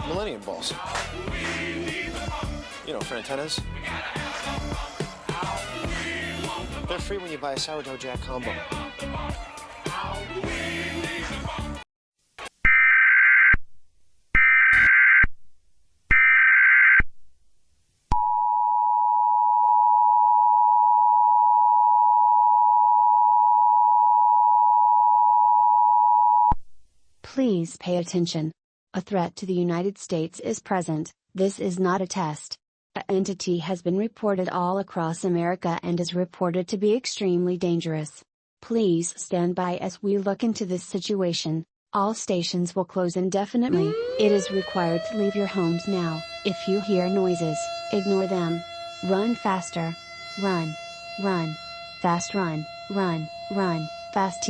Millennium balls. You know, for antennas. They're free when you buy a sourdough jack combo. Please pay attention. A threat to the United States is present. This is not a test. An entity has been reported all across America and is reported to be extremely dangerous. Please stand by as we look into this situation. All stations will close indefinitely. It is required to leave your homes now. If you hear noises, ignore them. Run faster. Run. Run. Fast run. Run. Run. Fast.